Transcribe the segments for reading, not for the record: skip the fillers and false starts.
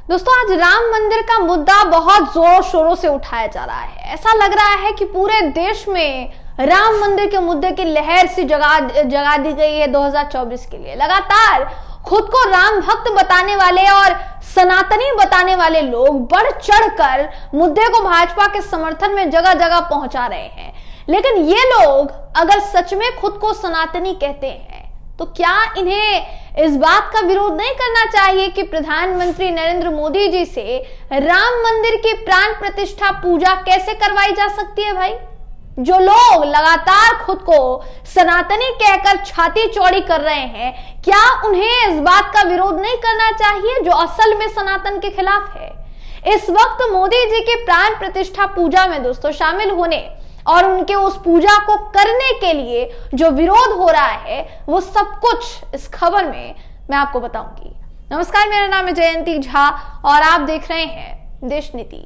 दोस्तों, आज राम मंदिर का मुद्दा बहुत जोर शोरों से उठाया जा रहा है। ऐसा लग रहा है कि पूरे देश में राम मंदिर के मुद्दे की लहर सी जगा दी गई है 2024 के लिए। लगातार खुद को राम भक्त बताने वाले और सनातनी बताने वाले लोग बढ़ चढ़कर मुद्दे को भाजपा के समर्थन में जगह जगह पहुंचा रहे हैं। लेकिन ये लोग अगर सच में खुद को सनातनी कहते हैं तो क्या इन्हें इस बात का विरोध नहीं करना चाहिए कि प्रधानमंत्री नरेंद्र मोदी जी से राम मंदिर की प्राण प्रतिष्ठा पूजा कैसे करवाई जा सकती है? भाई, जो लोग लगातार खुद को सनातनी कहकर छाती चौड़ी कर रहे हैं, क्या उन्हें इस बात का विरोध नहीं करना चाहिए जो असल में सनातन के खिलाफ है? इस वक्त मोदी जी के प्राण प्रतिष्ठा पूजा में दोस्तों शामिल होने और उनके उस पूजा को करने के लिए जो विरोध हो रहा है वो सब कुछ इस खबर में मैं आपको बताऊंगी। नमस्कार, मेरा नाम है जयंती झा और आप देख रहे हैं देश नीति।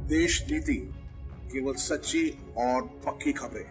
देश नीति, केवल सच्ची और पक्की खबरें।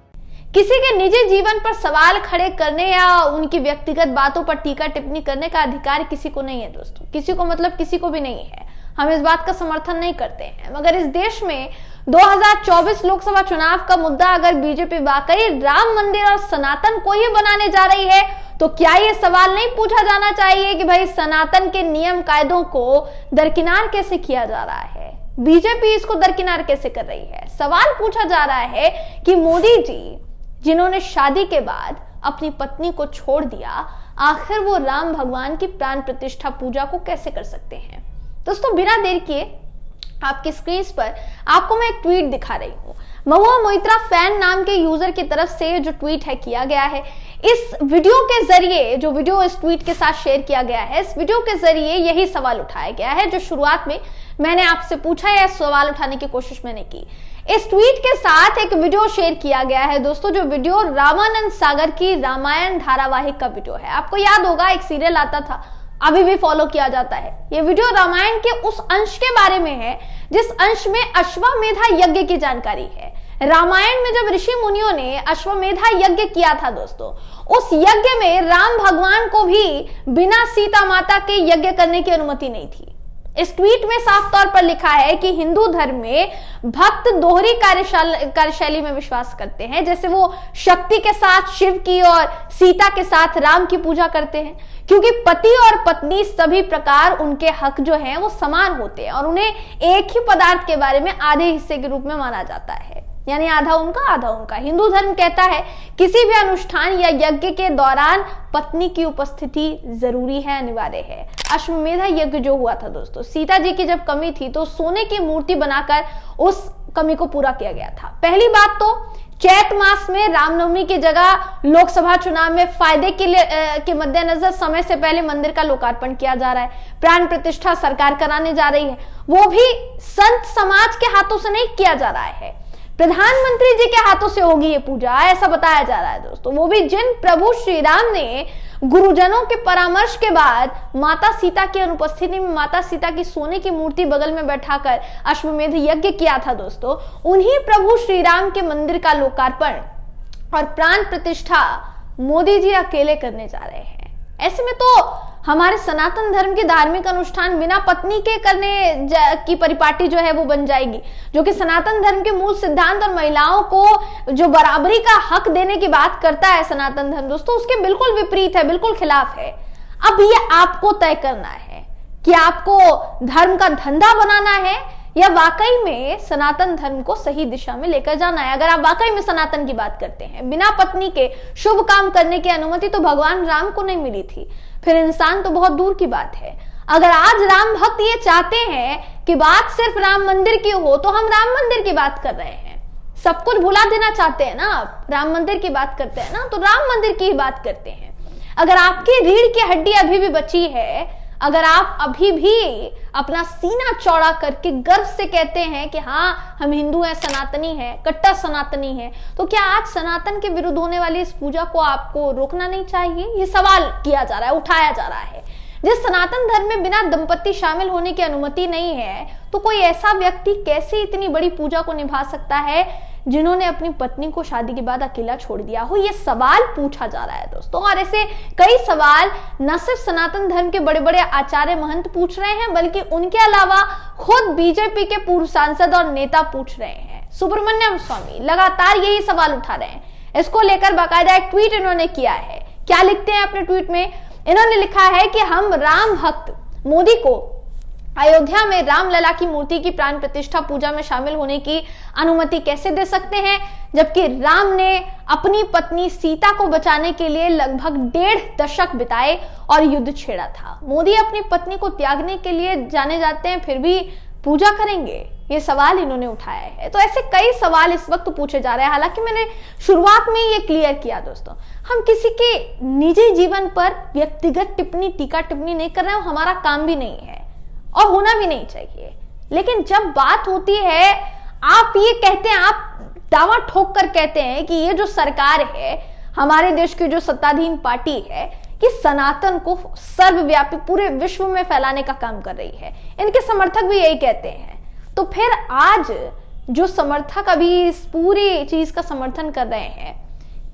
किसी के निजी जीवन पर सवाल खड़े करने या उनकी व्यक्तिगत बातों पर टीका टिप्पणी करने का अधिकार किसी को नहीं है दोस्तों, किसी को मतलब किसी को भी नहीं है। हम इस बात का समर्थन नहीं करते हैं, मगर इस देश में 2024 लोकसभा चुनाव का मुद्दा अगर बीजेपी वाकई राम मंदिर और सनातन को ही बनाने जा रही है तो क्या ये सवाल नहीं पूछा जाना चाहिए कि भाई सनातन के नियम कायदों को दरकिनार कैसे किया जा रहा है? बीजेपी इसको दरकिनार कैसे कर रही है? सवाल पूछा जा रहा है कि मोदी जी जिन्होंने शादी के बाद अपनी पत्नी को छोड़ दिया, आखिर वो राम भगवान की प्राण प्रतिष्ठा पूजा को कैसे कर सकते हैं? दोस्तों, बिना देर किए आपकी स्क्रीन पर आपको मैं एक ट्वीट दिखा रही हूँ। महुआ मोइत्रा फैन नाम के यूजर की तरफ से जो ट्वीट है किया गया है। इस वीडियो के जरिए, जो वीडियो इस ट्वीट के साथ शेयर किया गया है, इस वीडियो के जरिए यही सवाल उठाया गया है जो शुरुआत में मैंने आपसे पूछा या सवाल उठाने की कोशिश मैंने की। इस ट्वीट के साथ एक वीडियो शेयर किया गया है दोस्तों, जो वीडियो रामानंद सागर की रामायण धारावाहिक का वीडियो है। आपको याद होगा एक सीरियल आता था, अभी भी फॉलो किया जाता है। ये वीडियो रामायण के उस अंश के बारे में है जिस अंश में अश्वमेधा यज्ञ की जानकारी है। रामायण में जब ऋषि मुनियों ने अश्वमेधा यज्ञ किया था दोस्तों, उस यज्ञ में राम भगवान को भी बिना सीता माता के यज्ञ करने की अनुमति नहीं थी। इस ट्वीट में साफ तौर पर लिखा है कि हिंदू धर्म में भक्त दोहरी कार्यशैली में विश्वास करते हैं, जैसे वो शक्ति के साथ शिव की और सीता के साथ राम की पूजा करते हैं, क्योंकि पति और पत्नी सभी प्रकार उनके हक जो हैं वो समान होते हैं और उन्हें एक ही पदार्थ के बारे में आधे हिस्से के रूप में माना जाता है, यानी आधा उनका आधा उनका। हिंदू धर्म कहता है किसी भी अनुष्ठान या यज्ञ के दौरान पत्नी की उपस्थिति जरूरी है, अनिवार्य है। अश्वमेधा यज्ञ जो हुआ था दोस्तों, सीता जी की जब कमी थी तो सोने की मूर्ति बनाकर उस कमी को पूरा किया गया था। पहली बात तो चैत मास में रामनवमी की जगह लोकसभा चुनाव में फायदे के मद्देनजर समय से पहले मंदिर का लोकार्पण किया जा रहा है। प्राण प्रतिष्ठा सरकार कराने जा रही है, वो भी संत समाज के हाथों से नहीं किया जा रहा है, प्रधानमंत्री जी के हाथों से होगी ये पूजा, ऐसा बताया जा रहा है दोस्तों। वो भी जिन प्रभु श्री राम ने गुरुजनों के परामर्श के बाद माता सीता की अनुपस्थिति में माता सीता की सोने की मूर्ति बगल में बैठाकर अश्वमेध यज्ञ किया था दोस्तों, उन्हीं प्रभु श्री राम के मंदिर का लोकार्पण और प्राण प्रतिष्ठा मोदी जी अकेले करने जा रहे हैं। ऐसे में तो हमारे सनातन धर्म के धार्मिक अनुष्ठान बिना पत्नी के करने की परिपाटी जो है वो बन जाएगी, जो कि सनातन धर्म के मूल सिद्धांत और महिलाओं को जो बराबरी का हक देने की बात करता है सनातन धर्म दोस्तों, उसके बिल्कुल विपरीत है, बिल्कुल खिलाफ है। अब ये आपको तय करना है कि आपको धर्म का धंधा बनाना है या वाकई में सनातन धर्म को सही दिशा में लेकर जाना है। अगर आप वाकई में सनातन की बात करते हैं, बिना पत्नी के शुभ काम करने की अनुमति तो भगवान राम को नहीं मिली थी, फिर इंसान तो बहुत दूर की बात है। अगर आज राम भक्त ये चाहते हैं कि बात सिर्फ राम मंदिर की हो तो हम राम मंदिर की बात कर रहे हैं। सब कुछ भुला देना चाहते हैं ना आप, राम मंदिर की बात करते हैं ना तो राम मंदिर की ही बात करते हैं। अगर आपकी रीढ़ की हड्डी अभी भी बची है, अगर आप अभी भी अपना सीना चौड़ा करके गर्व से कहते हैं कि हाँ हम हिंदू हैं, सनातनी हैं, कट्टर सनातनी हैं, तो क्या आज सनातन के विरुद्ध होने वाली इस पूजा को आपको रोकना नहीं चाहिए? ये सवाल किया जा रहा है, उठाया जा रहा है। जिस सनातन धर्म में बिना दंपति शामिल होने की अनुमति नहीं है, तो कोई ऐसा व्यक्ति कैसे इतनी बड़ी पूजा को निभा सकता है जिन्होंने अपनी पत्नी को शादी के बाद अकेला छोड़ दिया हो? ये सवाल पूछा जा रहा है दोस्तों। और ऐसे कई सवाल न सिर्फ सनातन धर्म के बड़े बड़े आचार्य महंत पूछ रहे हैं, बल्कि उनके अलावा खुद बीजेपी के पूर्व सांसद और नेता पूछ रहे हैं। सुब्रमण्यम स्वामी लगातार यही सवाल उठा रहे हैं। इसको लेकर बाकायदा एक ट्वीट इन्होंने किया है। क्या लिखते हैं अपने ट्वीट में? इन्होंने लिखा है कि हम राम भक्त मोदी को अयोध्या में रामलला की मूर्ति की प्राण प्रतिष्ठा पूजा में शामिल होने की अनुमति कैसे दे सकते हैं, जबकि राम ने अपनी पत्नी सीता को बचाने के लिए लगभग 1.5 दशक बिताए और युद्ध छेड़ा था। मोदी अपनी पत्नी को त्यागने के लिए जाने जाते हैं, फिर भी पूजा करेंगे? ये सवाल इन्होंने उठाया है। तो ऐसे कई सवाल इस वक्त पूछे जा रहे हैं। हालांकि मैंने शुरुआत में ये क्लियर किया दोस्तों, हम किसी के निजी जीवन पर व्यक्तिगत टिप्पणी, टीका टिप्पणी नहीं कर रहे हैं, हमारा काम भी नहीं है और होना भी नहीं चाहिए। लेकिन जब बात होती है, आप ये कहते हैं, आप दावा ठोक कर कहते हैं कि ये जो सरकार है, हमारे देश की जो सत्ताधीन पार्टी है, कि सनातन को सर्वव्यापी पूरे विश्व में फैलाने का काम कर रही है। इनके समर्थक भी यही कहते हैं। तो फिर आज जो समर्थक अभी इस पूरी चीज का समर्थन कर रहे हैं,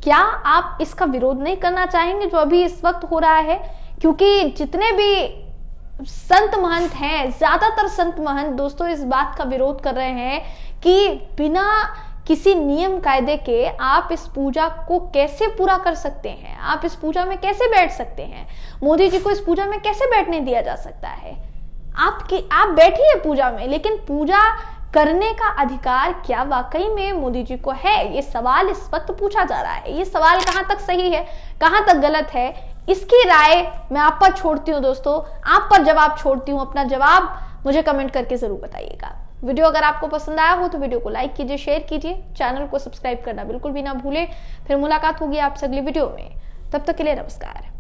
क्या आप इसका विरोध नहीं करना चाहेंगे जो अभी इस वक्त हो रहा है? क्योंकि जितने भी संत महंत हैं, ज्यादातर संत महंत दोस्तों इस बात का विरोध कर रहे हैं कि बिना किसी नियम कायदे के आप इस पूजा को कैसे पूरा कर सकते हैं, आप इस पूजा में कैसे बैठ सकते हैं, मोदी जी को इस पूजा में कैसे बैठने दिया जा सकता है? आप बैठिए पूजा में, लेकिन पूजा करने का अधिकार क्या वाकई में मोदी जी को है? ये सवाल इस वक्त पूछा जा रहा है। ये सवाल कहां तक सही है, कहां तक गलत है, इसकी राय मैं आप पर छोड़ती हूं दोस्तों, आप पर जवाब छोड़ती हूं। अपना जवाब मुझे कमेंट करके जरूर बताइएगा। वीडियो अगर आपको पसंद आया हो तो वीडियो को लाइक कीजिए, शेयर कीजिए, चैनल को सब्सक्राइब करना बिल्कुल भी ना भूलें। फिर मुलाकात होगी आपसे अगली वीडियो में। तब तक के लिए नमस्कार।